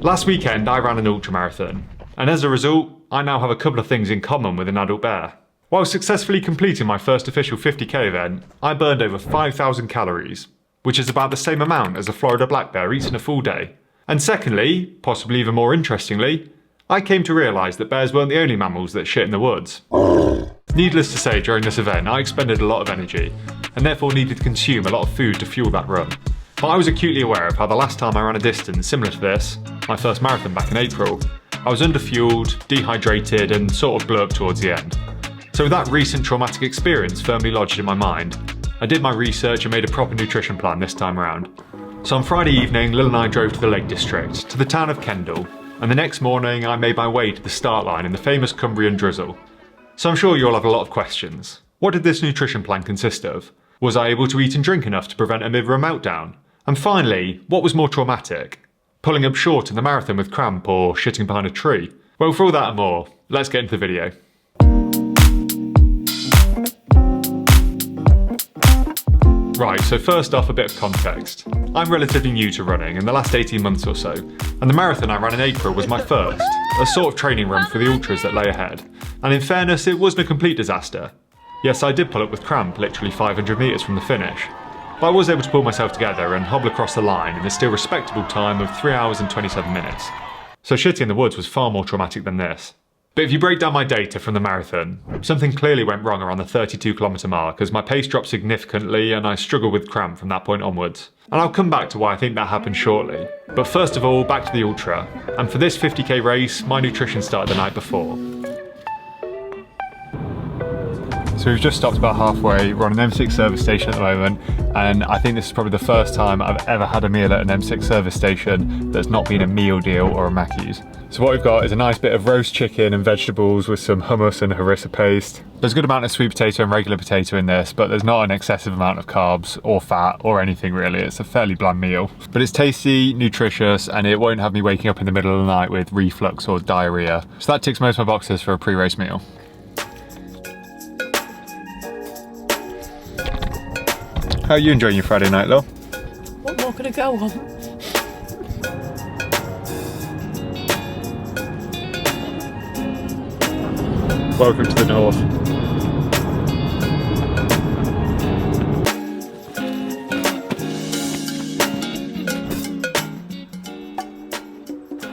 Last weekend I ran an ultramarathon, and as a result, I now have a couple of things in common with an adult bear. While successfully completing my first official 50k event, I burned over 5,000 calories, which is about the same amount as a Florida black bear eats in a full day. And secondly, possibly even more interestingly, I came to realise that bears weren't the only mammals that shit in the woods. Needless to say, during this event I expended a lot of energy, and therefore needed to consume a lot of food to fuel that run. But I was acutely aware of how the last time I ran a distance similar to this, my first marathon back in April, I was underfueled, dehydrated and sort of blew up towards the end. So with that recent traumatic experience firmly lodged in my mind, I did my research and made a proper nutrition plan this time around. So on Friday evening, Lil and I drove to the Lake District, to the town of Kendal, and the next morning I made my way to the start line in the famous Cumbrian drizzle. So I'm sure you'll have a lot of questions. What did this nutrition plan consist of? Was I able to eat and drink enough to prevent a mid-run meltdown? And finally, what was more traumatic? Pulling up short in the marathon with cramp or shitting behind a tree? Well, for all that and more, let's get into the video. Right, so first off, a bit of context. I'm relatively new to running in the last 18 months or so, and the marathon I ran in April was my first, a sort of training run for the ultras that lay ahead. And in fairness, it wasn't a complete disaster. Yes, I did pull up with cramp literally 500 metres from the finish, but I was able to pull myself together and hobble across the line in a still respectable time of 3 hours and 27 minutes. So shitting in the woods was far more traumatic than this. But if you break down my data from the marathon, something clearly went wrong around the 32km mark as my pace dropped significantly and I struggled with cramp from that point onwards. And I'll come back to why I think that happened shortly. But first of all, back to the ultra. And for this 50k race, my nutrition started the night before. So we've just stopped about halfway. We're on an M6 service station at the moment, and I think this is probably the first time I've ever had a meal at an M6 service station that's not been a meal deal or a Mackey's. So what we've got is a nice bit of roast chicken and vegetables with some hummus and harissa paste. There's a good amount of sweet potato and regular potato in this, but there's not an excessive amount of carbs or fat or anything really. It's a fairly bland meal. But it's tasty, nutritious, and it won't have me waking up in the middle of the night with reflux or diarrhea. So that ticks most of my boxes for a pre-race meal. How are you enjoying your Friday night, Lil? What more could I go on? Welcome to the north.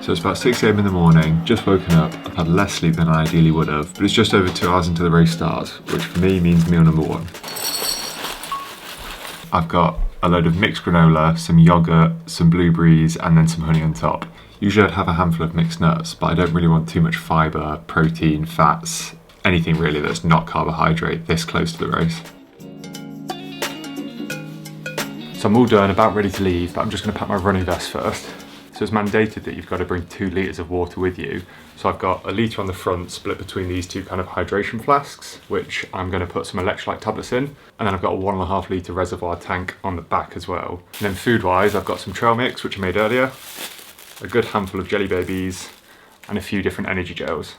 So it's about 6 AM in the morning, just woken up. I've had less sleep than I ideally would have, but it's just over 2 hours until the race starts, which for me means meal number one. I've got a load of mixed granola, some yogurt, some blueberries, and then some honey on top. Usually I'd have a handful of mixed nuts, but I don't really want too much fibre, protein, fats, anything really that's not carbohydrate this close to the race. So I'm all done, about ready to leave, but I'm just going to pack my running vest first. So it's mandated that you've got to bring 2 litres of water with you. So I've got a litre on the front split between these two kind of hydration flasks, which I'm going to put some electrolyte tablets in. And then I've got a 1.5 litre reservoir tank on the back as well. And then food-wise, I've got some trail mix, which I made earlier, a good handful of jelly babies, and a few different energy gels.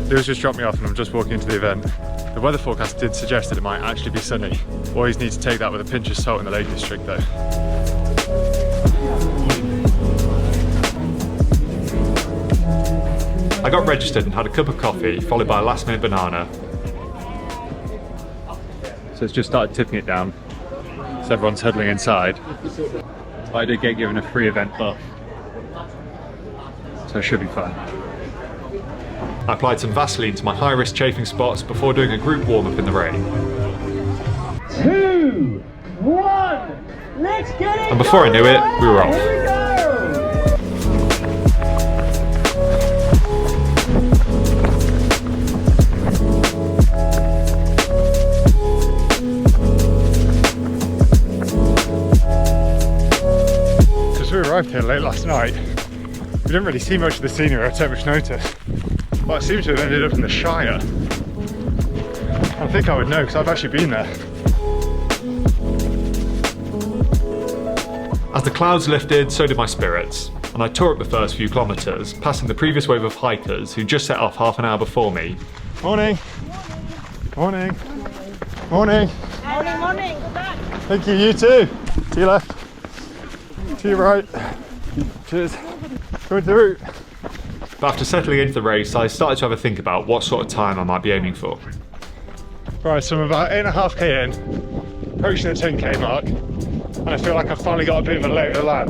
Lewis just dropped me off and I'm just walking into the event. The weather forecast did suggest that it might actually be sunny. Always need to take that with a pinch of salt in the Lake District though. I got registered and had a cup of coffee, followed by a last minute banana. So it's just started tipping it down. So everyone's huddling inside. I did get given a free event buff. So it should be fun. I applied some Vaseline to my high-risk chafing spots before doing a group warm-up in the rain. 2, 1, let's get it! And before I knew it, we were off. Here we go! Because we arrived here late last night, we didn't really see much of the scenery or take much notice. But I seem to have ended up in the Shire. I think I would know because I've actually been there. As the clouds lifted, so did my spirits, and I tore up the first few kilometres, passing the previous wave of hikers who just set off half an hour before me. Morning! Morning! Morning! Morning, morning, good luck. Thank you, you too! To your left. To your right. Cheers. Going to the route. But after settling into the race, I started to have a think about what sort of time I might be aiming for. Right, so I'm about 8.5k in, approaching the 10k mark, and I feel like I've finally got a bit of a lay of the land.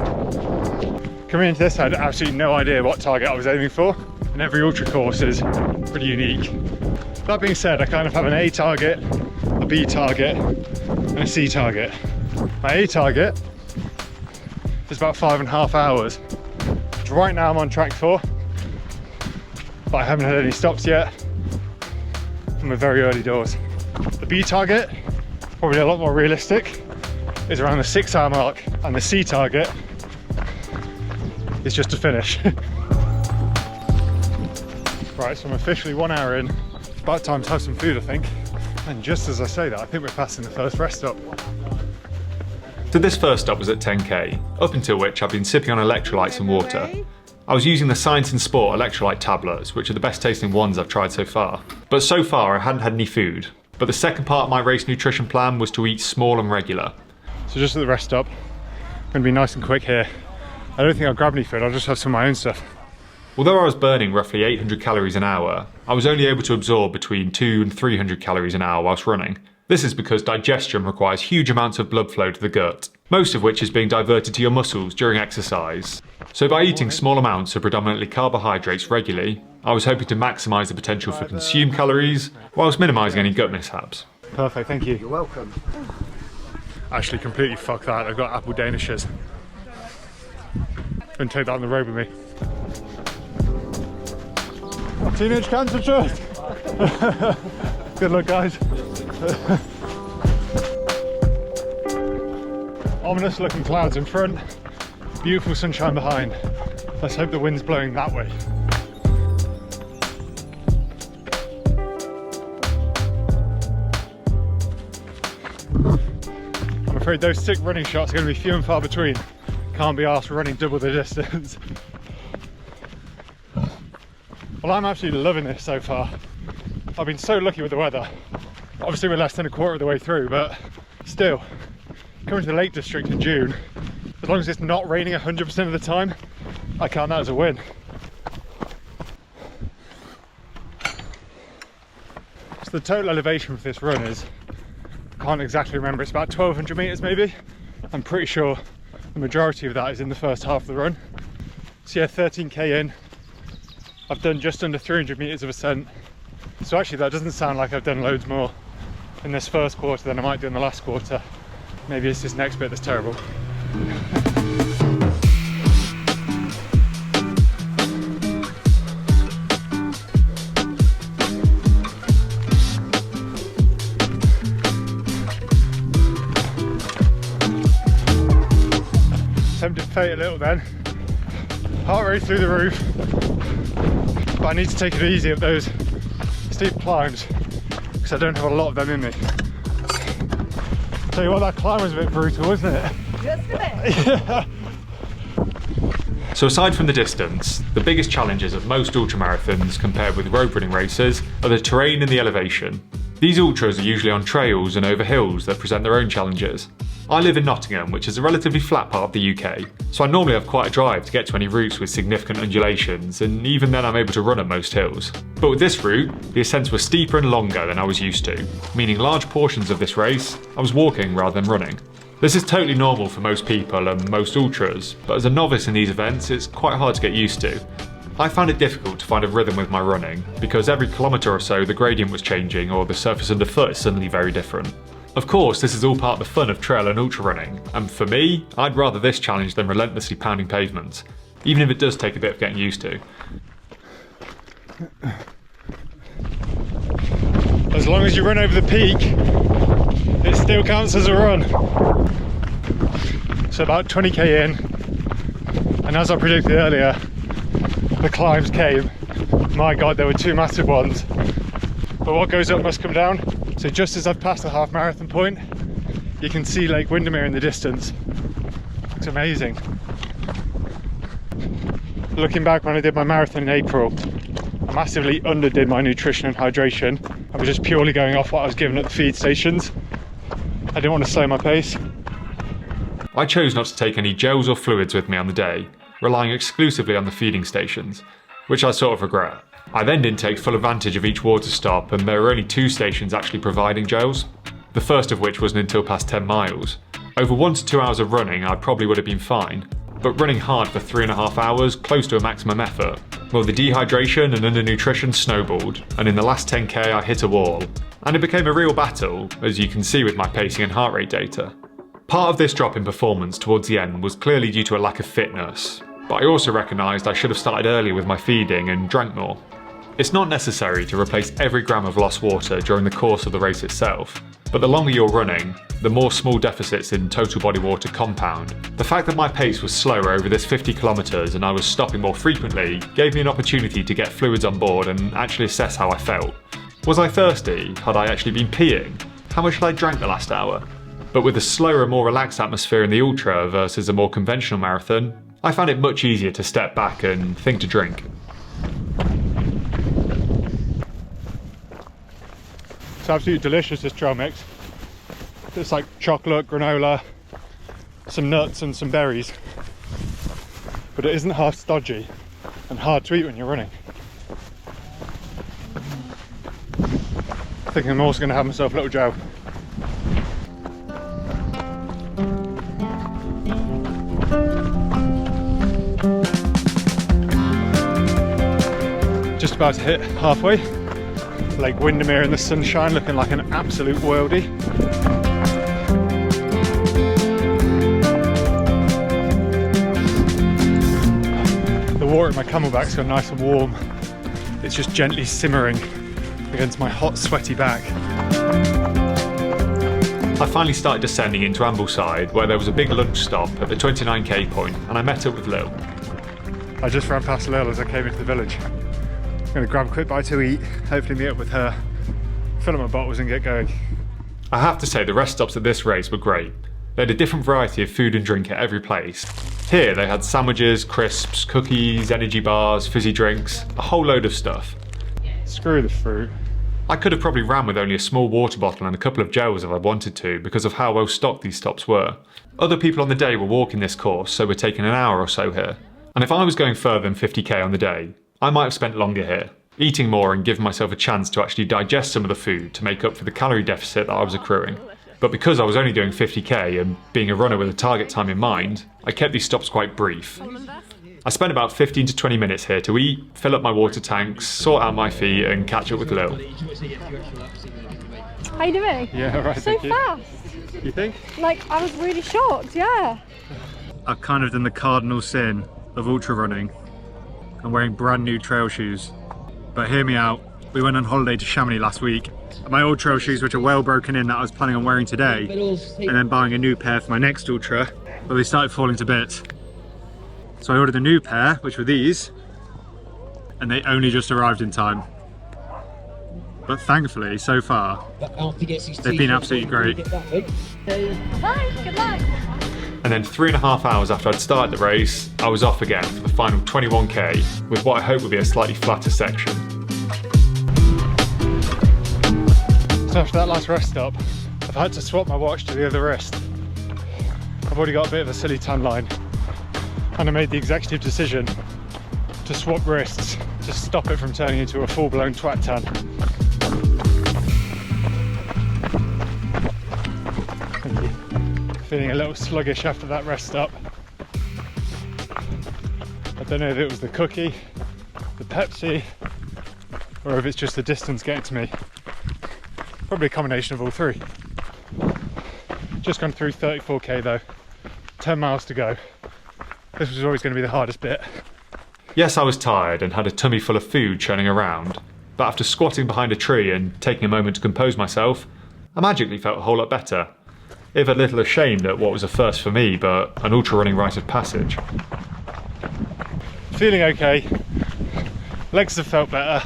Coming into this, I had absolutely no idea what target I was aiming for, and every ultra course is pretty unique. That being said, I kind of have an A target, a B target, and a C target. My A target is about 5.5 hours, which right now I'm on track for, but I haven't had any stops yet, and we're very early doors. The B target, probably a lot more realistic, is around the 6-hour mark, and the C target is just to finish. Right, so I'm officially 1 hour in. It's about time to have some food, I think. And just as I say that, I think we're passing the first rest stop. So this first stop was at 10k, up until which I've been sipping on electrolytes and water. I was using the Science and Sport electrolyte tablets, which are the best tasting ones I've tried so far. But so far I hadn't had any food. But the second part of my race nutrition plan was to eat small and regular. So just at the rest stop, I'm going to be nice and quick here. I don't think I'll grab any food, I'll just have some of my own stuff. Although I was burning roughly 800 calories an hour, I was only able to absorb between 200 and 300 calories an hour whilst running. This is because digestion requires huge amounts of blood flow to the gut, most of which is being diverted to your muscles during exercise. So by eating small amounts of predominantly carbohydrates regularly, I was hoping to maximise the potential for consumed calories, whilst minimising any gut mishaps. Perfect, thank you. You're welcome. Actually completely fuck that, I've got apple danishes. Gonna take that on the road with me. Teenage cancer trust! Good luck, guys. Ominous looking clouds in front, beautiful sunshine behind. Let's hope the wind's blowing that way. I'm afraid those sick running shots are going to be few and far between. Can't be asked for running double the distance. Well, I'm absolutely loving this so far. I've been so lucky with the weather. Obviously we're less than a quarter of the way through, but still, coming to the Lake District in June, as long as it's not raining 100% of the time, I count that as a win. So the total elevation for this run is, I can't exactly remember, it's about 1200 meters maybe. I'm pretty sure the majority of that is in the first half of the run. So yeah, 13k in. I've done just under 300 meters of ascent. So actually that doesn't sound like I've done loads more in this first quarter than I might do in the last quarter. Maybe it's this next bit that's terrible. Tempted fate a little then. Heart rate through the roof. But I need to take it easy up those steep climbs because I don't have a lot of them in me. Tell you what, that climb was a bit brutal, wasn't it? Just a bit. Yeah. So aside from the distance, the biggest challenges of most ultramarathons compared with road running races are the terrain and the elevation. These ultras are usually on trails and over hills that present their own challenges. I live in Nottingham, which is a relatively flat part of the UK, so I normally have quite a drive to get to any routes with significant undulations, and even then I'm able to run at most hills. But with this route, the ascents were steeper and longer than I was used to, meaning large portions of this race, I was walking rather than running. This is totally normal for most people and most ultras, but as a novice in these events, it's quite hard to get used to. I found it difficult to find a rhythm with my running, because every kilometre or so the gradient was changing or the surface underfoot is suddenly very different. Of course, this is all part of the fun of trail and ultra running, and for me, I'd rather this challenge than relentlessly pounding pavements, even if it does take a bit of getting used to. As long as you run over the peak, it still counts as a run. So about 20k in, and as I predicted earlier, the climbs came. My god, there were two massive ones. But what goes up must come down. So just as I've passed the half marathon point, you can see Lake Windermere in the distance. It's amazing. Looking back when I did my marathon in April, I massively underdid my nutrition and hydration. I was just purely going off what I was given at the feed stations. I didn't want to slow my pace. I chose not to take any gels or fluids with me on the day, relying exclusively on the feeding stations, which I sort of regret. I then didn't take full advantage of each water stop, and there were only 2 stations actually providing gels, the first of which wasn't until past 10 miles. Over 1 to 2 hours of running, I probably would have been fine, but running hard for 3.5 hours, close to a maximum effort, well, the dehydration and undernutrition snowballed, and in the last 10k I hit a wall, and it became a real battle, as you can see with my pacing and heart rate data. Part of this drop in performance towards the end was clearly due to a lack of fitness, but I also recognised I should have started earlier with my feeding and drank more. It's not necessary to replace every gram of lost water during the course of the race itself, but the longer you're running, the more small deficits in total body water compound. The fact that my pace was slower over this 50 kilometres and I was stopping more frequently gave me an opportunity to get fluids on board and actually assess how I felt. Was I thirsty? Had I actually been peeing? How much had I drank the last hour? But with a slower, more relaxed atmosphere in the ultra versus a more conventional marathon, I found it much easier to step back and think to drink. It's absolutely delicious, this trail mix. It's like chocolate, granola, some nuts and some berries. But it isn't half stodgy and hard to eat when you're running. I think I'm also going to have myself a little gel. Just about to hit halfway. Lake Windermere in the sunshine, looking like an absolute worldie. The water in my camelback's gone nice and warm. It's just gently simmering against my hot, sweaty back. I finally started descending into Ambleside, where there was a big lunch stop at the 29k point, and I met up with Lil. I just ran past Lil as I came into the village. I'm going to grab a quick bite to eat, hopefully meet up with her, fill up my bottles and get going. I have to say the rest stops at this race were great. They had a different variety of food and drink at every place. Here they had sandwiches, crisps, cookies, energy bars, fizzy drinks, a whole load of stuff. Screw the fruit. I could have probably ran with only a small water bottle and a couple of gels if I wanted to because of how well stocked these stops were. Other people on the day were walking this course, so we're taking an hour or so here. And if I was going further than 50k on the day, I might have spent longer here, eating more and giving myself a chance to actually digest some of the food to make up for the calorie deficit that I was accruing. But because I was only doing 50k and being a runner with a target time in mind, I kept these stops quite brief. I spent about 15 to 20 minutes here to eat, fill up my water tanks, sort out my feet and catch up with Lil. How you doing? Yeah, right, So fast. You think? Like, I was really shocked, yeah. I've kind of done the cardinal sin of ultra running. I'm wearing brand new trail shoes. But hear me out, we went on holiday to Chamonix last week. And my old trail shoes, which are well broken in, that I was planning on wearing today, and then buying a new pair for my next ultra, but they started falling to bits. So I ordered a new pair, which were these, and they only just arrived in time. But thankfully, so far, they've been absolutely great. Bye, good luck. And then 3.5 hours after I'd started the race, I was off again for the final 21k with what I hope would be a slightly flatter section. So after that last rest stop, I've had to swap my watch to the other wrist. I've already got a bit of a silly tan line, and I made the executive decision to swap wrists to stop it from turning into a full-blown twat tan. Feeling a little sluggish after that rest stop. I don't know if it was the cookie, the Pepsi, or if it's just the distance getting to me. Probably a combination of all three. Just gone through 34k though, 10 miles to go. This was always going to be the hardest bit. Yes, I was tired and had a tummy full of food churning around, but after squatting behind a tree and taking a moment to compose myself, I magically felt a whole lot better. If a little ashamed at what was a first for me, but an ultra running rite of passage. Feeling okay, legs have felt better,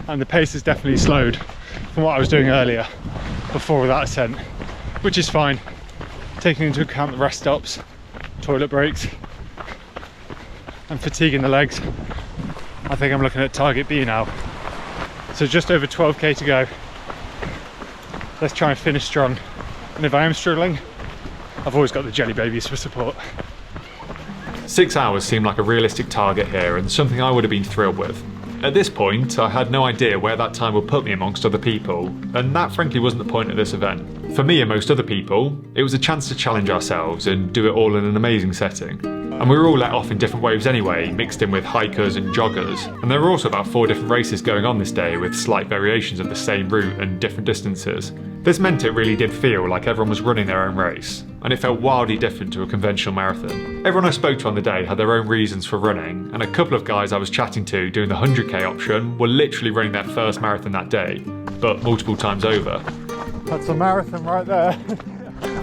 and the pace has definitely slowed from what I was doing earlier before that ascent, which is fine, taking into account the rest stops, toilet breaks, and fatigue in the legs. I think I'm looking at target B now. So just over 12k to go. Let's try and finish strong. And if I am struggling, I've always got the jelly babies for support. 6 hours seemed like a realistic target here and something I would have been thrilled with. At this point, I had no idea where that time would put me amongst other people, and that frankly wasn't the point of this event. For me and most other people, it was a chance to challenge ourselves and do it all in an amazing setting. And we were all let off in different waves anyway, mixed in with hikers and joggers. And there were also about 4 different races going on this day with slight variations of the same route and different distances. This meant it really did feel like everyone was running their own race, and it felt wildly different to a conventional marathon. Everyone I spoke to on the day had their own reasons for running, and a couple of guys I was chatting to doing the 100k option were literally running their first marathon that day, but multiple times over. That's a marathon right there.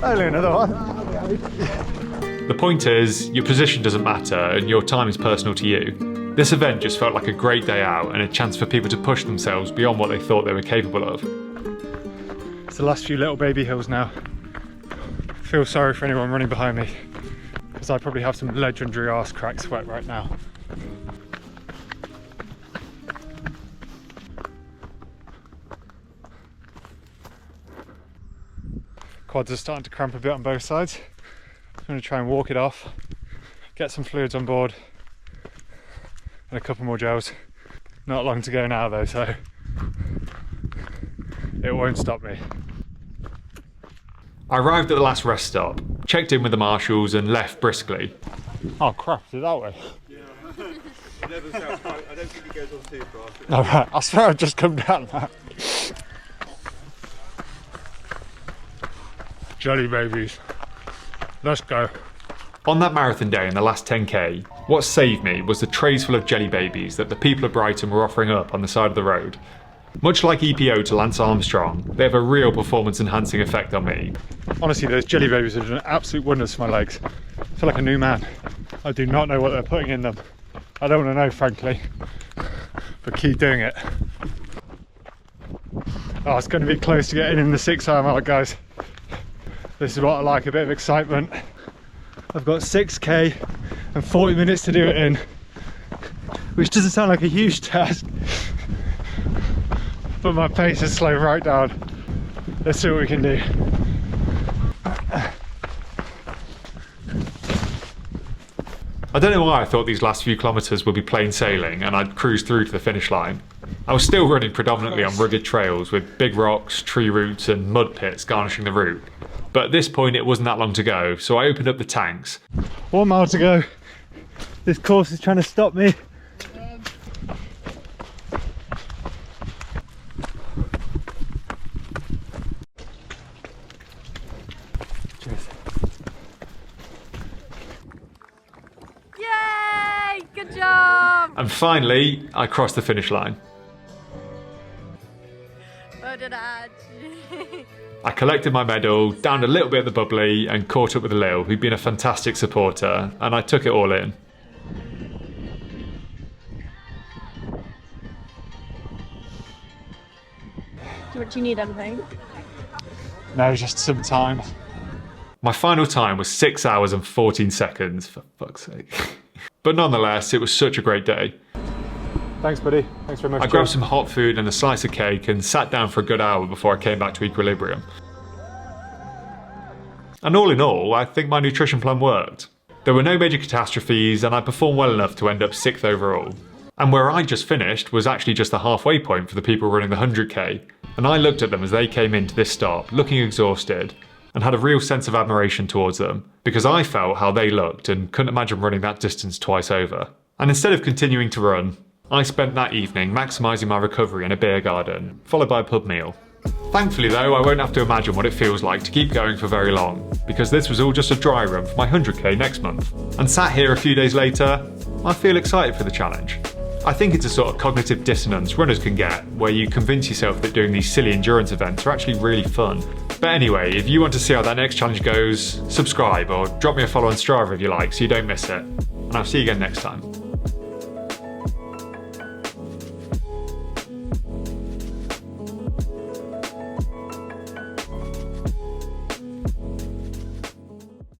Only another one. The point is, your position doesn't matter and your time is personal to you. This event just felt like a great day out and a chance for people to push themselves beyond what they thought they were capable of. It's the last few little baby hills now. I feel sorry for anyone running behind me, because I probably have some legendary arse crack sweat right now. Quads are starting to cramp a bit on both sides. I'm going to try and walk it off, get some fluids on board, and a couple more gels. Not long to go now though, so it won't stop me. I arrived at the last rest stop, checked in with the marshals and left briskly. Oh crap, is it that way? Yeah. I don't think it goes on too fast. Alright, I swear I've just come down that. Jelly babies. Let's go. On that marathon day in the last 10k, what saved me was the trays full of jelly babies that the people of Brighton were offering up on the side of the road. Much like EPO to Lance Armstrong, they have a real performance enhancing effect on me. Honestly, those jelly babies have done absolute wonders for my legs. I feel like a new man. I do not know what they're putting in them. I don't want to know, frankly, but keep doing it. Oh, it's going to be close to getting in the 6 hour mark, guys. This is what I like, a bit of excitement. I've got 6k and 40 minutes to do it in, which doesn't sound like a huge task, but my pace has slowed right down. Let's see what we can do. I don't know why I thought these last few kilometres would be plain sailing and I'd cruise through to the finish line. I was still running predominantly on rugged trails with big rocks, tree roots and mud pits garnishing the route. But at this point it wasn't that long to go, so I opened up the tanks. 1 mile to go. This course is trying to stop me. Cheers. Yay! Good job! And finally, I crossed the finish line. Well done, Ad. I collected my medal, downed a little bit of the bubbly and caught up with Lil, who'd been a fantastic supporter, and I took it all in. Do you need anything? No, just some time. My final time was 6 hours and 14 seconds, for fuck's sake. But nonetheless, it was such a great day. Thanks, buddy. Thanks very much. I grabbed some hot food and a slice of cake and sat down for a good hour before I came back to equilibrium. And all in all, I think my nutrition plan worked. There were no major catastrophes and I performed well enough to end up 6th overall. And where I just finished was actually just the halfway point for the people running the 100k, and I looked at them as they came into this stop, looking exhausted, and had a real sense of admiration towards them, because I felt how they looked and couldn't imagine running that distance twice over. And instead of continuing to run, I spent that evening maximising my recovery in a beer garden, followed by a pub meal. Thankfully though, I won't have to imagine what it feels like to keep going for very long, because this was all just a dry run for my 100k next month. And sat here a few days later, I feel excited for the challenge. I think it's a sort of cognitive dissonance runners can get, where you convince yourself that doing these silly endurance events are actually really fun. But anyway, if you want to see how that next challenge goes, subscribe or drop me a follow on Strava if you like so you don't miss it. And I'll see you again next time.